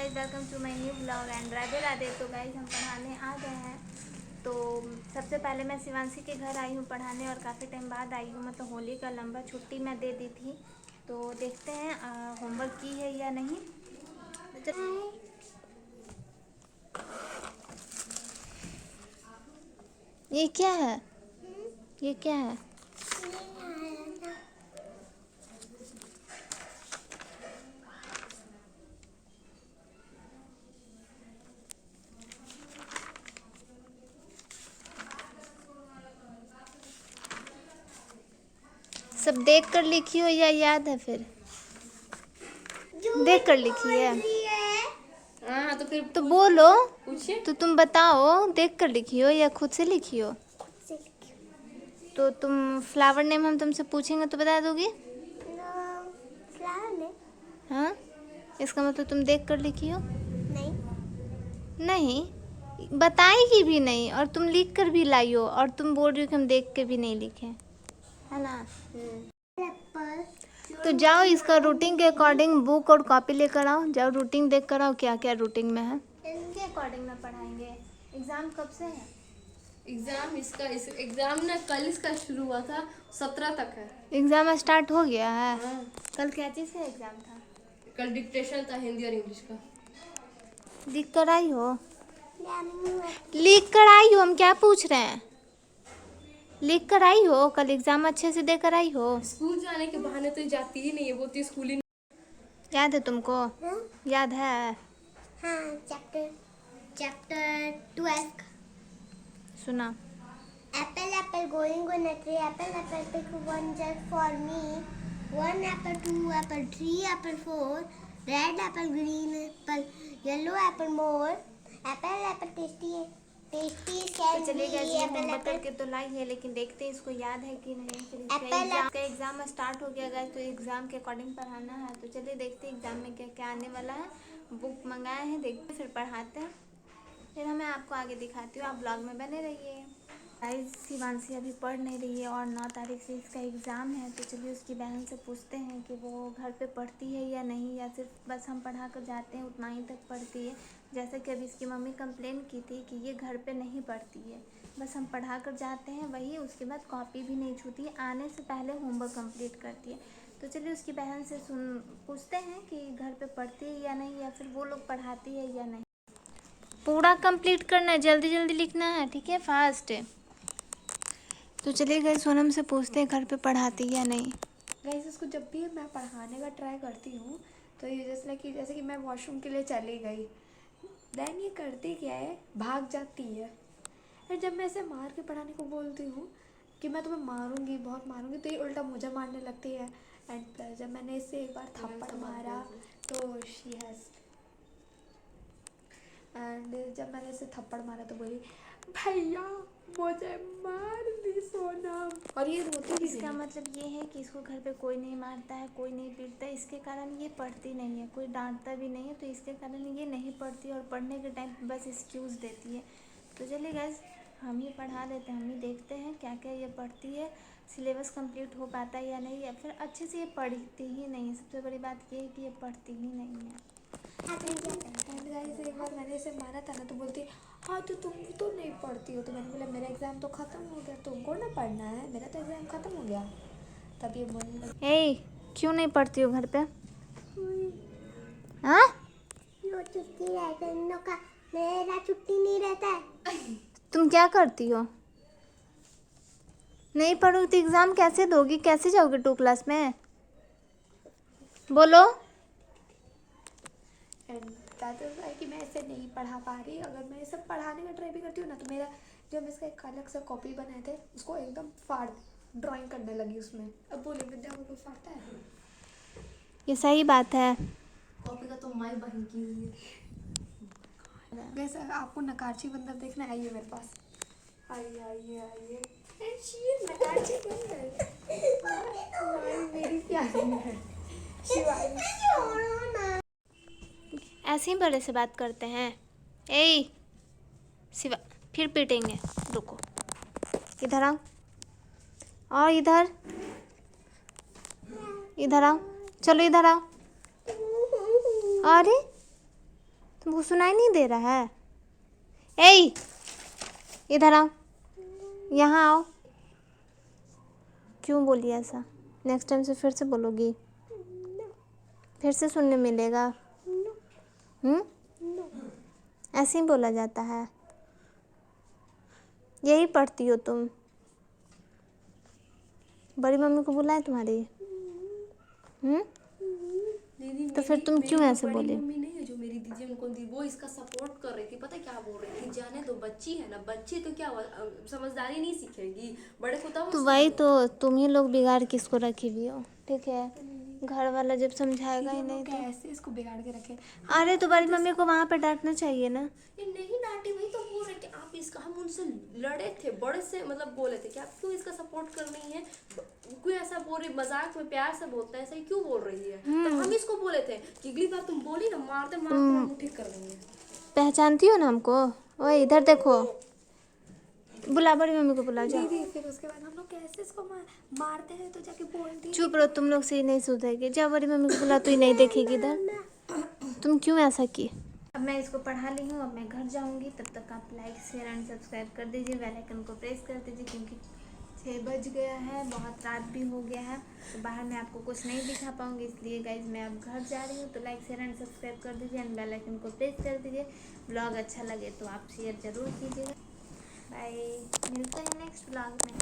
Guys, welcome to my new blog and Radhe Radhe. तो guys हम पढ़ाने आ गए हैं। तो सबसे पहले मैं शिवांशी के घर आई हूँ पढ़ाने और काफ़ी टाइम बाद आई हूँ। मतलब होली का लंबा छुट्टी मैं दे दी थी। तो देखते हैं होमवर्क की है या नहीं। ये क्या है? ये क्या है? सब देख कर लिखी हो या याद है? फिर देख कर लिखी है। हाँ तो फिर तो बोलो, पूछिए। तो तुम बताओ, देख कर लिखी हो या खुद से लिखी हो? तो तुम फ्लावर नेम हम तुमसे पूछेंगे तो बता दोगी? हाँ, इसका मतलब तुम देख कर लिखी हो? नहीं, बताएगी भी नहीं और तुम लिख कर भी लाई हो और तुम बोल रही हो कि हम देख के भी नहीं लिखे, है ना? तो जाओ, इसका रूटीन के अकॉर्डिंग बुक और कॉपी लेकर आओ। जाओ रूटीन देख कर आओ क्या क्या रूटीन में है। इनके अकॉर्डिंग में पढ़ाएंगे। एग्ज़ाम कब से है? एग्जाम ना कल इसका शुरू हुआ था, 17 तक है। एग्ज़ाम स्टार्ट हो गया है? हाँ। कल क्या चीज़ का एग्ज़ाम था? कल डिक्टेशन था, हिंदी और इंग्लिश का। लिख कर आई हो? लिख कर आई हो? हम क्या पूछ रहे हैं? लिख कर आई हो? कल एग्ज़ाम अच्छे से देकर आई हो? स्कूल जाने के बहाने तो जाती ही नहीं है, बोलती स्कूल ही याद है तुमको? हाँ? याद है? हाँ, चैप्टर 12 सुना। apple apple going on a tree, apple apple pick one just for me, one apple, two apple, three apple, four, red apple, green apple, yellow apple, more apple apple tasty तो can चलिए be गए, apple homework apple करके तो लाई है, लेकिन देखते हैं इसको याद है कि नहीं। फिर Apple, इसका एग्ज़ाम स्टार्ट हो गया गाइस, तो एग्ज़ाम के अकॉर्डिंग पढ़ाना है। तो चलिए देखते हैं एग्ज़ाम में क्या क्या आने वाला है। बुक मंगाए हैं, देखते हैं फिर पढ़ाते हैं। फिर मैं आपको आगे दिखाती हूँ, आप ब्लॉग में बने रहिए। गाइस, शिवांशी अभी पढ़ नहीं रही है और 9 तारीख से इसका एग्ज़ाम है। तो चलिए उसकी बहन से पूछते हैं कि वो घर पे पढ़ती है या नहीं, या सिर्फ बस हम पढ़ा कर जाते हैं उतना ही तक पढ़ती है। जैसे कि अभी इसकी मम्मी कंप्लेन की थी कि ये घर पे नहीं पढ़ती है, बस हम पढ़ा कर जाते हैं वही, उसके बाद कॉपी भी नहीं छूती है, आने से पहले होमवर्क कंप्लीट करती है। तो चलिए उसकी बहन से पूछते हैं कि घर पे पढ़ती है या नहीं, या फिर वो लोग पढ़ाती है या नहीं। पूरा कंप्लीट करना है, जल्दी जल्दी लिखना है, ठीक है? फास्ट। तो चलिए गए, सोनम से पूछते हैं घर पे पढ़ाती या नहीं। गाइस, उसको जब भी मैं पढ़ाने का ट्राई करती हूँ तो ये जैसे कि मैं वॉशरूम के लिए चली गई, देन ये करती क्या है, भाग जाती है। फिर जब मैं इसे मार के पढ़ाने को बोलती हूँ कि मैं तुम्हें मारूंगी, बहुत मारूंगी, तो ये उल्टा मुझे मारने लगती है। एंड प्लस जब मैंने इसे एक बार थप्पड़ मारा तो शी हैज़ एंड जब मैंने इसे थप्पड़ मारा तो बोली, भैया मुझे मार दी सोनम, और ये रोती भी इसका नहीं। मतलब ये है कि इसको घर पे कोई नहीं मारता है, कोई नहीं पीटता है, इसके कारण ये पढ़ती नहीं है, कोई डांटता भी नहीं है, तो इसके कारण ये नहीं पढ़ती और पढ़ने के टाइम बस एक्सक्यूज़ देती है। तो चलिए गाइस, हम ही पढ़ा देते हैं, हम ही देखते हैं क्या क्या ये पढ़ती है, सिलेबस कंप्लीट हो पाता है या नहीं, या फिर अच्छे से ये पढ़ती ही नहीं है। सबसे बड़ी बात ये है कि ये पढ़ती ही नहीं है। एंड गाइस, एक बार मैंने इसे मारा था ना, तो बोलती, हाँ तो तुम तो नहीं पढ़ती हो। तो मैंने बोला मेरा एग्ज़ाम तो ख़त्म हो गया, तुमको ना पढ़ना है, मेरा तो एग्ज़ाम ख़त्म हो गया। तब ये बोलने लगी, ए, क्यों नहीं पढ़ती हो घर पे? हाँ, छुट्टी रहता है इन लोग का, मेरा छुट्टी नहीं रहता है। तुम क्या करती हो? नहीं पढ़ोगी तो एग्ज़ाम कैसे दोगी? कैसे जाओगे 2 क्लास में? बोलो। एंड दैट इज़ वाई कि मैं इसे नहीं पढ़ा पा रही। अगर मैं इसे पढ़ाने का ट्राई भी करती हूँ ना, तो मेरा जो हम इसका एक अलग सा कॉपी बनाए थे उसको एकदम फाड़ ड्राइंग करने लगी उसमें। अब बोले विद्या को कोई फाड़ता है? ये सही बात है। कॉपी का तो माई बहन की हुई है। वैसे आपको नकारची बंदर देखना, आइए मेरे पास, आइए आइए आइए। एंड शी इज नकारची बंदर, मेरी प्यारी है शिवानी। ऐसे ही बड़े से बात करते हैं। ए शिवा, फिर पीटेंगे, रुको। इधर आओ, और इधर, इधर आओ, चलो इधर आओ। अरे तुमको सुनाई नहीं दे रहा है? ए इधर आओ, यहाँ आओ। क्यों बोली ऐसा? नेक्स्ट टाइम से फिर से बोलोगी, फिर से सुनने मिलेगा। ऐसे ही बोला जाता है, यही पढ़ती हो तुम। बड़ी मम्मी को बुलाए तुम्हारी? दीदी तो फिर तुम क्यों ऐसे बोली? मम्मी नहीं है जो मेरी दीदी उनको दी, वो इसका सपोर्ट कर रही थी। पता है क्या बोल रही थी? जाने तो बच्ची है ना, बच्ची तो क्या हुआ, समझदारी नहीं सीखेगी, बड़े को तब तो वही तो, तुम ही लोग बिगाड़ किसको रखी भी हो, ठीक है? घर वाला जब समझाएगा ही नहीं तो। कैसे इसको बिगाड़ के रखे? अरे तो बड़ी मम्मी को वहाँ पे डांटना चाहिए ना। ये नहीं डांटी, वही तो बोल रहे कि आप इसका, हम उनसे लड़े थे, बड़े से मतलब बोले थे कि आप क्यों इसका सपोर्ट कर रही हैं, क्यों ऐसा बोल रही, मजाक में प्यार से बोलता है, ऐसा ही क्यों बोल रही है? तो हम इसको बोले थे कि अगली बार तुम बोली ना, मारते मारते हम ठीक कर देंगे। पहचानती हो ना हमको? ओए इधर देखो, बुला बड़ी मम्मी को, बुला जाओ। दीदी फिर उसके बाद हम लोग कैसे इसको मारते हैं तो जाके बोलती है। चुप रहो, तुम लोग से ही नहीं सुधरेगी। जाओ बड़ी मम्मी को बुला, तो ही नहीं देखेगी इधर। तुम क्यों ऐसा की? अब मैं इसको पढ़ा ली हूँ, अब मैं घर जाऊँगी। तब तक आप लाइक शेयर एंड सब्सक्राइब कर दीजिए, बेल आइकन को प्रेस कर दीजिए, क्योंकि 6 बज गया है, बहुत रात भी हो गया है, तो बाहर में आपको कुछ नहीं दिखा पाऊँगी। इसलिए गाइज मैं अब घर जा रही हूँ। तो लाइक शेयर एंड सब्सक्राइब कर दीजिए एंड बेल आइकन को प्रेस कर दीजिए। ब्लॉग अच्छा लगे तो आप शेयर ज़रूर कीजिएगा। बाय, मिलते हैं नेक्स्ट ब्लॉग में।